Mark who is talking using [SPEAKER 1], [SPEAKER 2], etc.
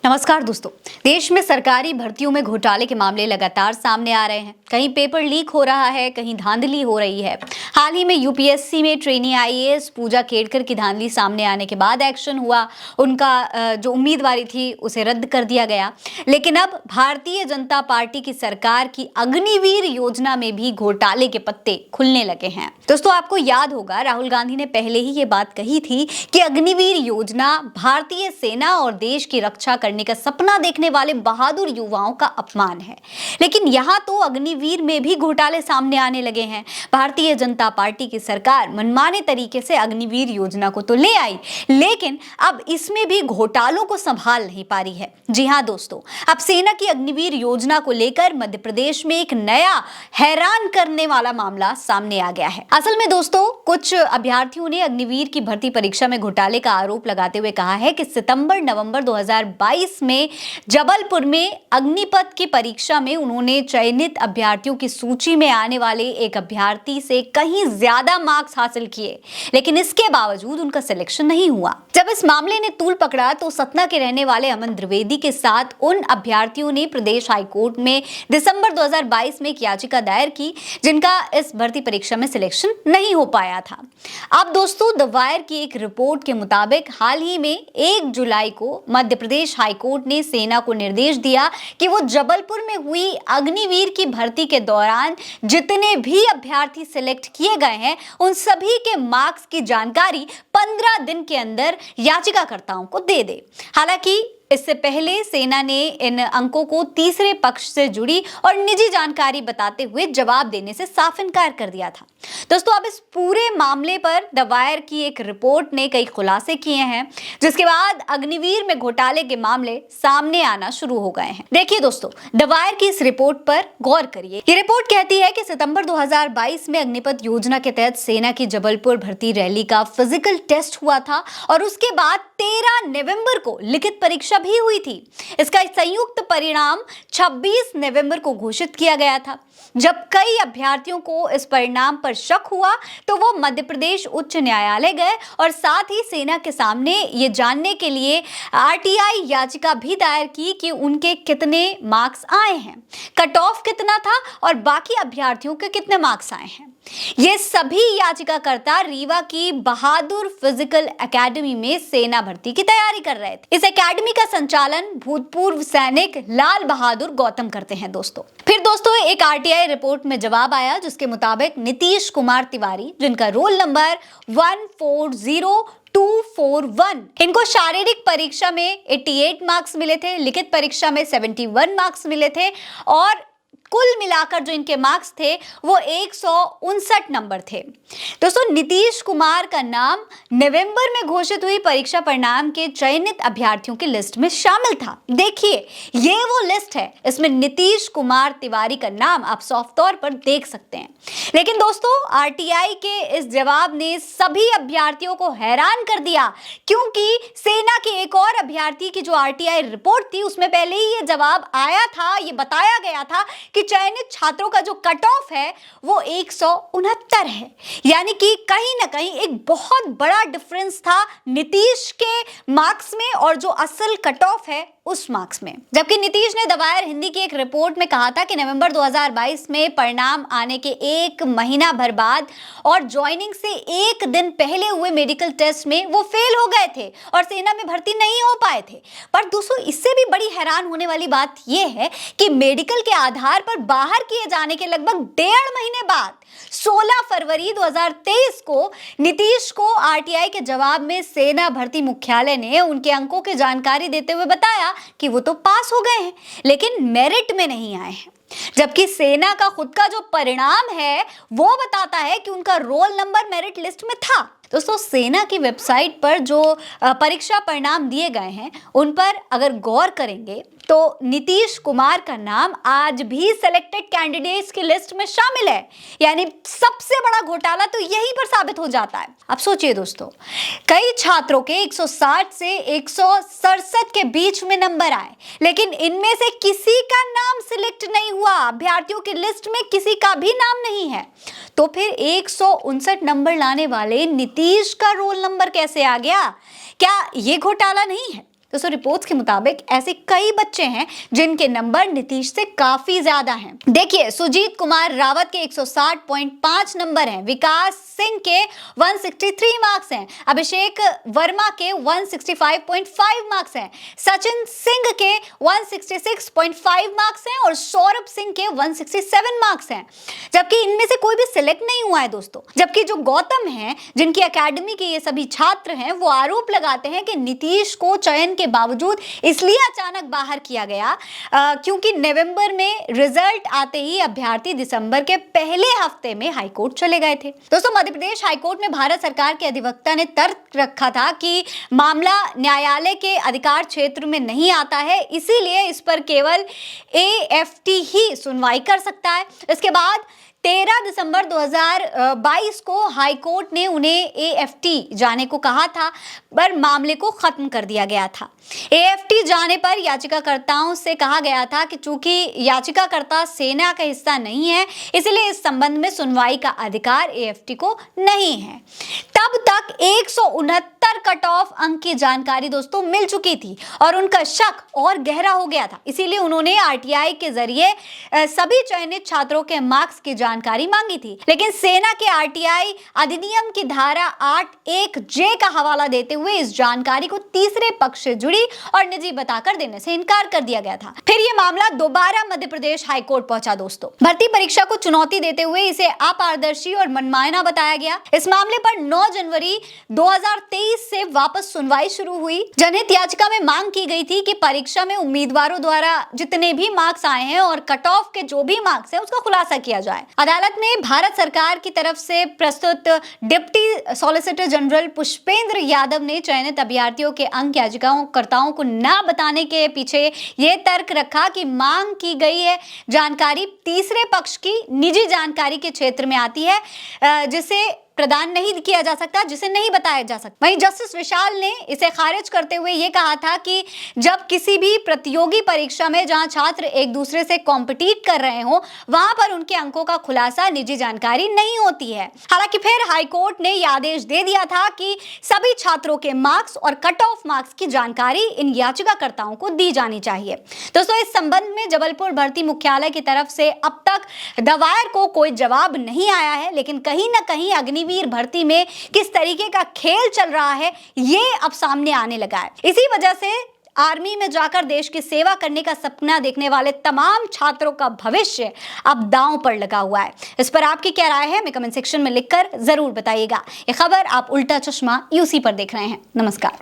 [SPEAKER 1] नमस्कार दोस्तों। देश में सरकारी भर्तियों में घोटाले के मामले लगातार सामने आ रहे हैं। कहीं पेपर लीक हो रहा है, कहीं धांधली हो रही है। हाल ही में यूपीएससी में ट्रेनी आईएएस पूजा केडकर की धांधली सामने आने के बाद एक्शन हुआ। उनका जो उम्मीदवारी थी उसे रद्द कर दिया गया। लेकिन अब भारतीय जनता पार्टी की सरकार की अग्निवीर योजना में भी घोटाले के पत्ते खुलने लगे हैं। दोस्तों, आपको याद होगा राहुल गांधी ने पहले ही ये बात कही थी कि अग्निवीर योजना भारतीय सेना और देश की रक्षा करने का सपना देखने वाले बहादुर युवाओं का अपमान है। लेकिन यहां तो अग्निवीर में भी घोटाले सामने आने लगे हैं। भारतीय जनता पार्टी की सरकार मनमाने तरीके से अग्निवीर योजना को तो ले आई, लेकिन अब इसमें भी घोटालों को संभाल नहीं पा रही है। जी हां दोस्तों, अब सेना की अग्निवीर योजना को लेकर मध्य प्रदेश में एक नया हैरान करने वाला मामला सामने आ गया है। असल में दोस्तों, कुछ अभ्यर्थियों ने अग्निवीर की भर्ती परीक्षा में घोटाले का आरोप लगाते हुए कहा है कि सितंबर-नवंबर 2022 में जबलपुर में अग्निपथ की परीक्षा में उन्होंने चयनित अभ्यर्थियों की सूची में आने वाले एक अभ्यर्थी से कहीं ज्यादा मार्क्स हासिल किए, लेकिन इसके बावजूद उनका सिलेक्शन नहीं हुआ। जब इस मामले ने तूल पकड़ा तो सतना के रहने वाले अमन द्विवेदी के साथ उन अभ्यर्थियों ने प्रदेश हाईकोर्ट में दिसंबर 2022 में एक याचिका दायर की, जिनका इस भर्ती परीक्षा में सिलेक्शन नहीं हो पाया था। अब दोस्तों, द वायर की एक रिपोर्ट के मुताबिक हाल ही में 1 जुलाई को मध्य प्रदेश हाईकोर्ट ने सेना को निर्देश दिया कि वो जबलपुर में हुई अग्निवीर की भर्ती के दौरान जितने भी अभ्यर्थी सिलेक्ट किए गए हैं उन सभी के मार्क्स की जानकारी 15 दिन के अंदर याचिकाकर्ताओं को दे दे। हालांकि इससे पहले सेना ने इन अंकों को तीसरे पक्ष से जुड़ी और निजी जानकारी बताते हुए जवाब देने से साफ इनकार कर दिया था। दोस्तों, अब इस पूरे मामले पर द वायर की एक रिपोर्ट ने कई खुलासे किए हैं, जिसके बाद अग्निवीर में घोटाले के मामले सामने आना शुरू हो गए हैं। देखिए दोस्तों, द वायर की इस रिपोर्ट पर गौर करिए। ये रिपोर्ट कहती है कि सितंबर 2022 में अग्निपथ योजना के तहत सेना की जबलपुर भर्ती रैली का फिजिकल टेस्ट हुआ था और उसके बाद 13 नवंबर को लिखित परीक्षा भी हुई थी। इसका संयुक्त परिणाम 26 नवंबर को घोषित किया गया था। जब कई अभ्यर्थियों को इस परिणाम पर शक हुआ तो वो मध्य प्रदेश उच्च न्यायालय गए और साथ ही सेना के सामने ये जानने के लिए आरटीआई याचिका भी दायर की कि उनके कितने मार्क्स आए हैं, कट ऑफ कितना था और बाकी अभ्यर्थियों के कितने मार्क्स आए हैं। ये सभी याचिकाकर्ता रीवा की बहादुर फिजिकल एकेडमी में सेना भर्ती की तैयारी कर रहे थे। इस एकेडमी का संचालन भूतपूर्व सैनिक लाल बहादुर गौतम करते हैं दोस्तों। फिर दोस्तों, एक आरटीआई रिपोर्ट में जवाब आया जिसके मुताबिक नीतीश कुमार तिवारी, जिनका रोल नंबर 140241, इनको शारीरिक परीक्षा में 88 मार्क्स मिले थे, लिखित परीक्षा में 71 मार्क्स मिले थे और कुल मिलाकर जो इनके मार्क्स थे वो 159 नंबर थे। दोस्तों, नीतीश कुमार का नाम नवंबर में घोषित हुई परीक्षा परिणाम के चयनित अभ्यर्थियों की लिस्ट में शामिल था। देखिए, ये वो लिस्ट है, इसमें नीतीश कुमार तिवारी का नाम आप साफ तौर पर देख सकते हैं। लेकिन दोस्तों, आरटीआई के इस जवाब ने सभी अभ्यर्थियों को हैरान कर दिया, क्योंकि सेना के एक और अभ्यर्थी की जो आरटीआई रिपोर्ट थी उसमें पहले ही ये जवाब आया था, ये बताया गया था कि चयनित छात्रों का जो कट ऑफ है वो 169 है। यानी कि कहीं ना कहीं एक बहुत बड़ा डिफरेंस था नीतीश के मार्क्स में और जो असल कट ऑफ है उस मार्क्स में। जबकि नीतीश ने द वायर हिंदी की एक रिपोर्ट में कहा था कि नवंबर 2022 में परिणाम आने के 1 महीना भर बाद और ज्वाइनिंग से 1 दिन पहले हुए मेडिकल टेस्ट में वो फेल हो गए थे और सेना में भर्ती नहीं हो पाए थे। पर दोस्तों, इससे भी बड़ी हैरान होने वाली बात यह है कि मेडिकल के आधार पर बाहर किए जाने के लगभग 1.5 महीने बाद 16 फरवरी 2023 को नीतीश को आरटीआई के जवाब में सेना भर्ती मुख्यालय ने उनके अंकों की जानकारी देते हुए बताया कि वो तो पास हो गए हैं, लेकिन मेरिट में नहीं आए हैं। जबकि सेना का खुद का जो परिणाम है वो बताता है कि उनका रोल नंबर मेरिट लिस्ट में था। दोस्तों, सेना की वेबसाइट पर जो परीक्षा परिणाम दिए गए हैं उन पर अगर गौर करेंगे तो नीतीश कुमार का नाम आज भी सिलेक्टेड कैंडिडेट्स की लिस्ट में शामिल है। यानी सबसे बड़ा घोटाला तो यहीं पर साबित हो जाता है। अब सोचिए दोस्तों, कई छात्रों के 160 से 167 के बीच में नंबर आए, लेकिन इनमें से किसी का नाम सिलेक्ट नहीं हुआ, अभ्यर्थियों की लिस्ट में किसी का भी नाम नहीं है। तो फिर 159 नंबर लाने वाले नीतीश का रोल नंबर कैसे आ गया? क्या ये घोटाला नहीं है? दोस्तों रिपोर्ट्स के मुताबिक ऐसे कई बच्चे हैं जिनके नंबर नीतीश से काफी ज्यादा हैं। देखिए, सुजीत कुमार रावत के 160.5 नंबर हैं, विकास सिंह के 163 मार्क्स हैं, अभिषेक वर्मा के 165.5 मार्क्स हैं, सचिन सिंह के 166.5 मार्क्स हैं और सौरभ सिंह के 167 मार्क्स हैं। जबकि इनमें से कोई भी सिलेक्ट नहीं हुआ है दोस्तों। जबकि जो गौतम हैं, जिनकी एकेडमी के ये सभी छात्र हैं, वो आरोप लगाते हैं कि नीतीश को चयन के बावजूद इसलिए अचानक बाहर किया गया क्योंकि नवंबर में रिजल्ट आते ही अभ्यर्थी दिसंबर के पहले हफ्ते में हाईकोर्ट चले गए थे। दोस्तों मध्य प्रदेश हाईकोर्ट में भारत सरकार के अधिवक्ता ने तर्क रखा था कि मामला न्यायालय के अधिकार क्षेत्र में नहीं आता है, इसीलिए इस पर केवल AFT ही सुनवाई कर सकता है। इसके बाद 13 दिसंबर 2022 को हाईकोर्ट ने उन्हें AFT जाने को कहा था, पर मामले को खत्म कर दिया गया था। AFT जाने पर याचिकाकर्ताओं से कहा गया था कि चूंकि याचिकाकर्ता सेना का हिस्सा नहीं है, इसलिए इस संबंध में सुनवाई का अधिकार AFT को नहीं है। तब तक 169 कट ऑफ अंक की जानकारी दोस्तों मिल चुकी थी और उनका शक और गहरा हो गया था। इसीलिए उन्होंने RTI के जरिए सभी चयनित छात्रों के मार्क्स की जानकारी मांगी थी, लेकिन सेना के RTI अधिनियम की धारा 8(1)J का हवाला देते हुए इस जानकारी को तीसरे पक्ष से जुड़ी और निजी बताकर देने से इनकार कर दिया गया था। फिर यह मामला दोबारा मध्य प्रदेश हाईकोर्ट पहुंचा दोस्तों। भर्ती परीक्षा को चुनौती देते हुए इसे अपारदर्शी और मनमाना बताया गया। इस मामले पर 9 जनवरी 2023 से वापस सुनवाई शुरू हुई। जनहित याचिका में मांग की गई थी कि परीक्षा में उम्मीदवारों द्वारा जितने भी मार्क्स आए हैं और कट ऑफ के जो भी मार्क्स हैं उसका खुलासा किया जाए। अदालत ने भारत सरकार की तरफ से प्रस्तुत deputy solicitor general Pushpendra Yadav ने चयनित अभ्यर्थियों के अंक याचिकाकर्ताओं को न बताने के पीछे यह तर्क रखा कि मांग की गई है जानकारी तीसरे पक्ष की निजी जानकारी के क्षेत्र में आती है, जिसे प्रदान नहीं किया जा सकता, जिसे नहीं बताया जा सकता। वहीं जस्टिस विशाल ने इसे खारिज करते हुए यह कहा था कि जब किसी भी प्रतियोगी परीक्षा में जहां छात्र एक दूसरे से कॉम्पिटिट कर रहे हो, वहां पर उनके अंकों का खुलासा निजी जानकारी नहीं होती है। हालांकि फिर हाईकोर्ट ने यह आदेश दे दिया था कि सभी छात्रों के मार्क्स और कट ऑफ मार्क्स की जानकारी इन याचिकाकर्ताओं को दी जानी चाहिए। दोस्तों इस संबंध में जबलपुर भर्ती मुख्यालय की तरफ से अब तक दायर को कोई जवाब नहीं आया है, लेकिन कहीं ना कहीं अग्निवीर भर्ती में किस तरीके का खेल चल रहा है ये अब सामने आने लगा है। इसी वजह से आर्मी में जाकर देश की सेवा करने का सपना देखने वाले तमाम छात्रों का भविष्य अब दांव पर लगा हुआ है। इस पर आपकी क्या राय है, हमें कमेंट सेक्शन में लिखकर जरूर बताइएगा। ये खबर आप उल्टा चश्मा UC पर देख रहे हैं। नमस्कार।